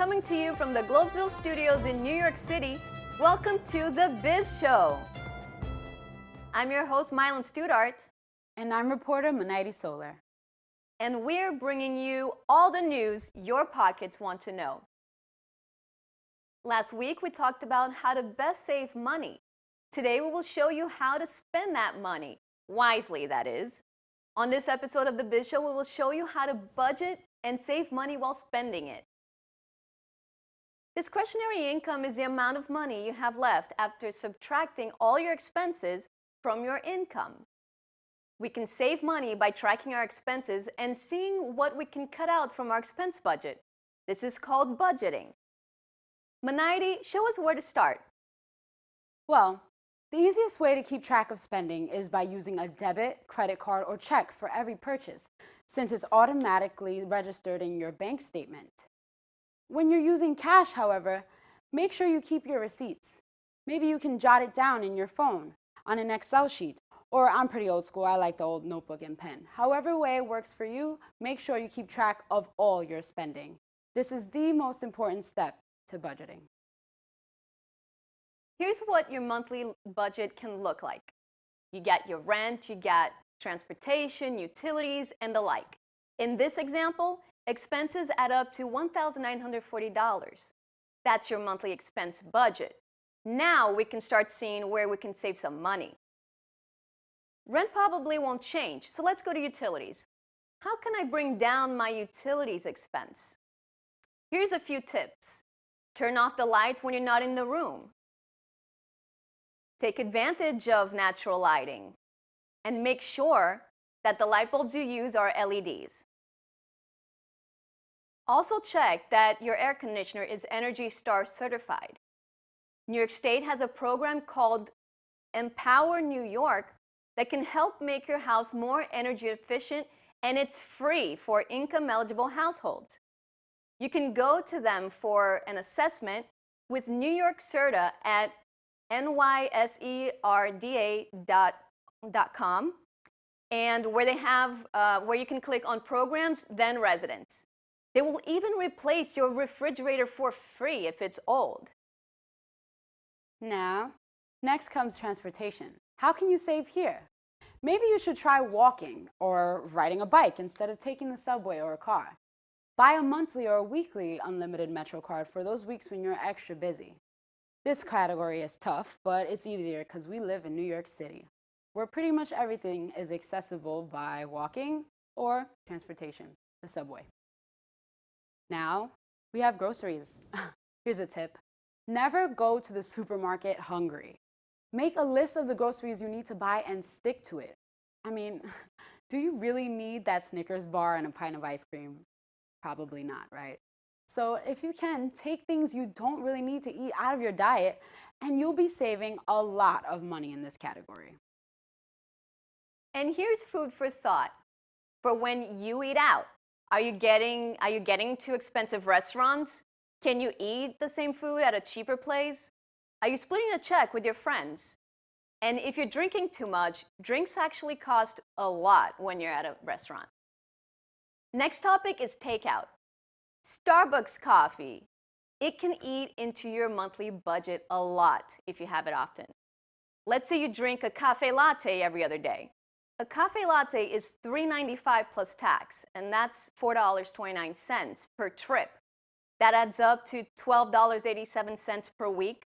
coming to you from the Globesville studios in New York City. Welcome to the Biz Show. I'm your host, Mylan Studart. And I'm reporter Manaidi Solar. And we're bringing you all the news your pockets want to know. Last week, we talked about how to best save money. Today, we will show you how to spend that money, wisely that is. On this episode of the Biz Show, we will show you how to budget and save money while spending it. Discretionary income is the amount of money you have left after subtracting all your expenses from your income. We can save money by tracking our expenses and seeing what we can cut out from our expense budget. This is called budgeting. Manaidi, show us where to start. Well, the easiest way to keep track of spending is by using a debit, credit card, or check for every purchase, since it's automatically registered in your bank statement. When you're using cash, however, make sure you keep your receipts. Maybe you can jot it down in your phone, on an Excel sheet, or I'm pretty old school, I like the old notebook and pen. However way it works for you, make sure you keep track of all your spending. This is the most important step to budgeting. Here's what your monthly budget can look like. You got your rent, you got transportation, utilities, and the like. In this example, expenses add up to $1,940. That's your monthly expense budget. Now we can start seeing where we can save some money. Rent probably won't change, so let's go to utilities. How can I bring down my utilities expense? Here's a few tips. Turn off the lights when you're not in the room. Take advantage of natural lighting and make sure that the light bulbs you use are LEDs. Also check that your air conditioner is Energy Star certified. New York State has a program called Empower New York that can help make your house more energy efficient, and it's free for income-eligible households. You can go to them for an assessment with New York CERTA at nyserda.com, and where you can click on Programs, then Residents. They will even replace your refrigerator for free if it's old. Now, next comes transportation. How can you save here? Maybe you should try walking or riding a bike instead of taking the subway or a car. Buy a monthly or a weekly unlimited Metro card for those weeks when you're extra busy. This category is tough, but it's easier because we live in New York City, where pretty much everything is accessible by walking or transportation, the subway. Now, we have groceries. Here's a tip. Never go to the supermarket hungry. Make a list of the groceries you need to buy and stick to it. I mean, do you really need that Snickers bar and a pint of ice cream? Probably not, right? So if you can, take things you don't really need to eat out of your diet, and you'll be saving a lot of money in this category. And here's food for thought for when you eat out. Are you getting to expensive restaurants? Can you eat the same food at a cheaper place? Are you splitting a check with your friends? And if you're drinking too much, drinks actually cost a lot when you're at a restaurant. Next topic is takeout. Starbucks coffee. It can eat into your monthly budget a lot if you have it often. Let's say you drink a cafe latte every other day. A cafe latte is $3.95 plus tax, and that's $4.29 per trip. That adds up to $12.87 per week,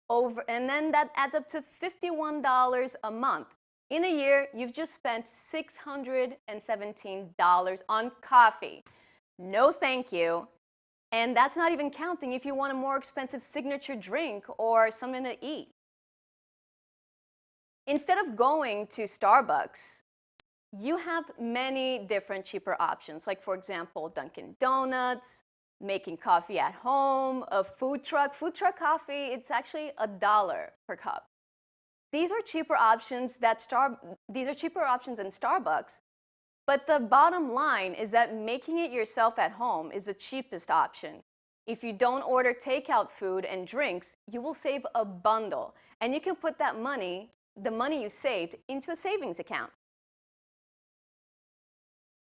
and then that adds up to $51 a month. In a year, you've just spent $617 on coffee. No thank you. And that's not even counting if you want a more expensive signature drink or something to eat. Instead of going to Starbucks, you have many different cheaper options, like for example, Dunkin' Donuts, making coffee at home, a food truck. Food truck coffee, it's actually $1 per cup. These are cheaper options than Starbucks, but the bottom line is that making it yourself at home is the cheapest option. If you don't order takeout food and drinks, you will save a bundle, and you can put that money, the money you saved, into a savings account.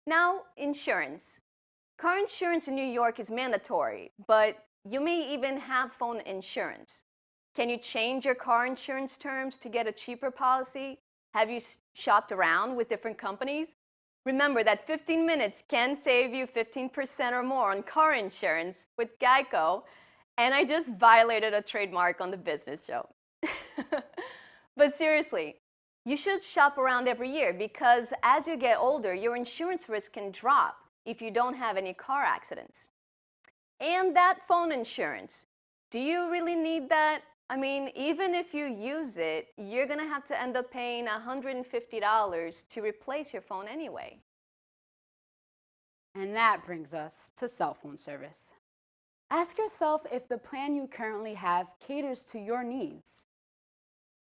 Now, insurance. Car insurance in New York is mandatory, but You may even have phone insurance. Can you change your car insurance terms to get a cheaper policy? Have you shopped around with different companies? Remember that 15 minutes can save you 15% or more on car insurance with Geico. And I just violated a trademark on the Business Show. But seriously, you should shop around every year because as you get older, your insurance risk can drop if you don't have any car accidents. And that phone insurance, do you really need that? I mean, even if you use it, you're going to have to end up paying $150 to replace your phone anyway. And that brings us to cell phone service. Ask yourself if the plan you currently have caters to your needs.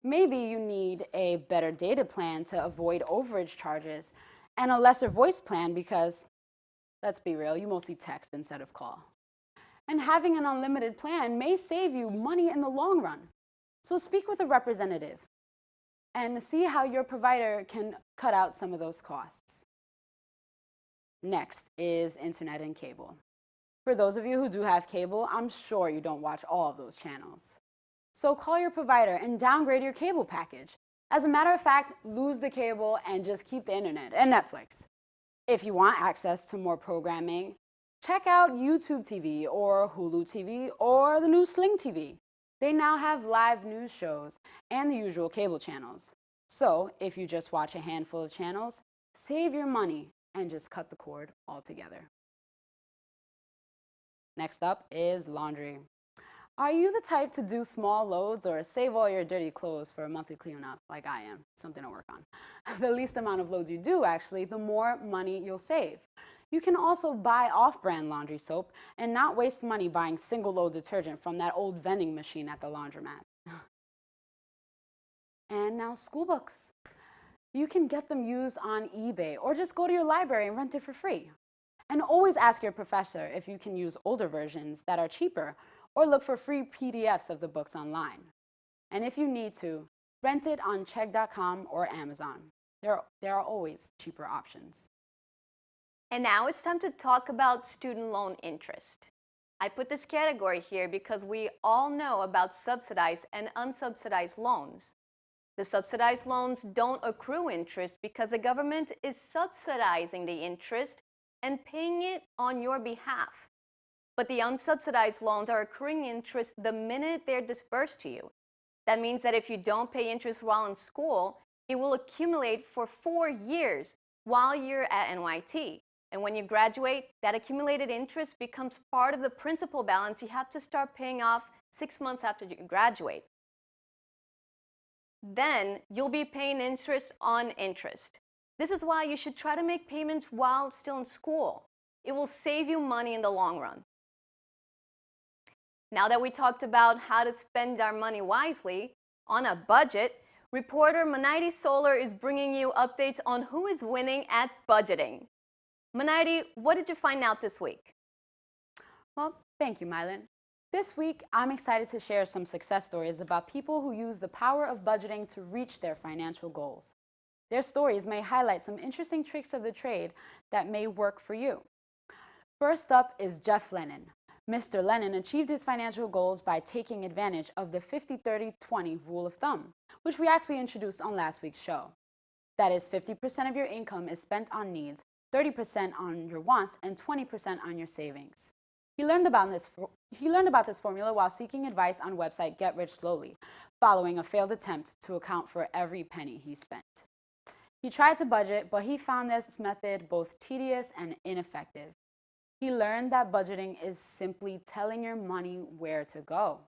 Maybe you need a better data plan to avoid overage charges and a lesser voice plan because, let's be real, you mostly text instead of call. And having an unlimited plan may save you money in the long run. So speak with a representative and see how your provider can cut out some of those costs. Next is internet and cable. For those of you who do have cable, I'm sure you don't watch all of those channels. So call your provider and downgrade your cable package. As a matter of fact, lose the cable and just keep the internet and Netflix. If you want access to more programming, check out YouTube TV or Hulu TV or the new Sling TV. They now have live news shows and the usual cable channels. So if you just watch a handful of channels, save your money and just cut the cord altogether. Next up is laundry. Are you the type to do small loads or save all your dirty clothes for a monthly cleanup like I am? Something to work on. The least amount of loads you do, actually, the more money you'll save. You can also buy off-brand laundry soap and not waste money buying single-load detergent from that old vending machine at the laundromat. And now school books. You can get them used on eBay or just go to your library and rent it for free. And always ask your professor if you can use older versions that are cheaper or look for free PDFs of the books online. And if you need to, rent it on Chegg.com or Amazon. There are always cheaper options. And now it's time to talk about student loan interest. I put this category here because we all know about subsidized and unsubsidized loans. The subsidized loans don't accrue interest because the government is subsidizing the interest and paying it on your behalf. But the unsubsidized loans are accruing interest the minute they're disbursed to you. That means that if you don't pay interest while in school, it will accumulate for 4 years while you're at NYT. And when you graduate, that accumulated interest becomes part of the principal balance you have to start paying off 6 months after you graduate. Then you'll be paying interest on interest. This is why you should try to make payments while still in school. It will save you money in the long run. Now that we talked about how to spend our money wisely on a budget, reporter Manaidi Solar is bringing you updates on who is winning at budgeting. Manaidi, what did you find out this week? Well, thank you, Mylan. This week, I'm excited to share some success stories about people who use the power of budgeting to reach their financial goals. Their stories may highlight some interesting tricks of the trade that may work for you. First up is Jeff Lennon. Mr. Lennon achieved his financial goals by taking advantage of the 50-30-20 rule of thumb, which we actually introduced on last week's show. That is, 50% of your income is spent on needs, 30% on your wants, and 20% on your savings. He learned about this formula while seeking advice on website Get Rich Slowly, following a failed attempt to account for every penny he spent. He tried to budget, but he found this method both tedious and ineffective. He learned that budgeting is simply telling your money where to go.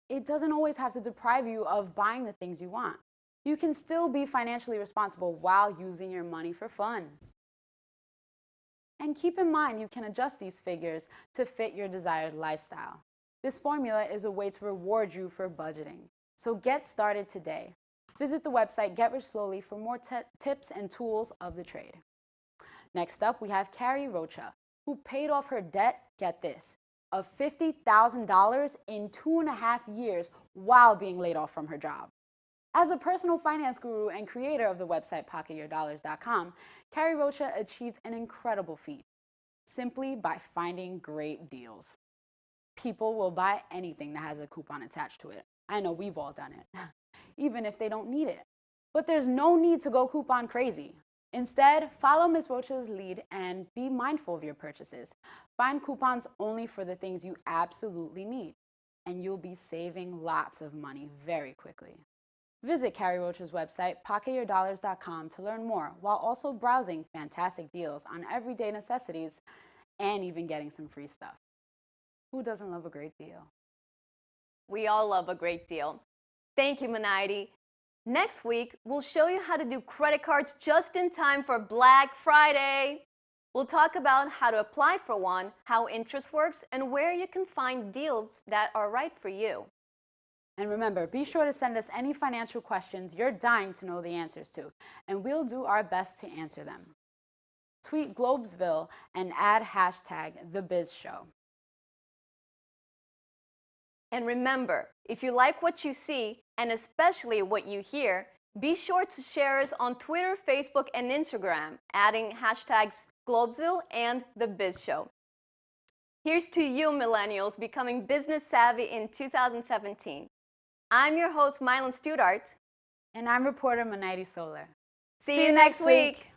It doesn't always have to deprive you of buying the things you want. You can still be financially responsible while using your money for fun. And keep in mind, you can adjust these figures to fit your desired lifestyle. This formula is a way to reward you for budgeting. So get started today. Visit the website Get Rich Slowly for more tips and tools of the trade. Next up, we have Carrie Rocha, who paid off her debt, get this, of $50,000 in 2.5 years while being laid off from her job. As a personal finance guru and creator of the website PocketYourDollars.com, Carrie Rocha achieved an incredible feat simply by finding great deals. People will buy anything that has a coupon attached to it. I know we've all done it, even if they don't need it. But there's no need to go coupon crazy. Instead, follow Ms. Rocha's lead and be mindful of your purchases. Find coupons only for the things you absolutely need, and you'll be saving lots of money very quickly. Visit Carrie Rocha's website, pocketyourdollars.com, to learn more, while also browsing fantastic deals on everyday necessities and even getting some free stuff. Who doesn't love a great deal? We all love a great deal. Thank you, Minaidi. Next week, we'll show you how to do credit cards just in time for Black Friday. We'll talk about how to apply for one, how interest works, and where you can find deals that are right for you. And remember, be sure to send us any financial questions you're dying to know the answers to, and we'll do our best to answer them. Tweet Globesville and add hashtag the Biz Show. And remember, if you like what you see, and especially what you hear, be sure to share us on Twitter, Facebook, and Instagram, adding hashtags Globesville and The Biz Show. Here's to you, millennials, becoming business savvy in 2017. I'm your host, Mylan Studart. And I'm reporter Minaidi Solar. See you next week.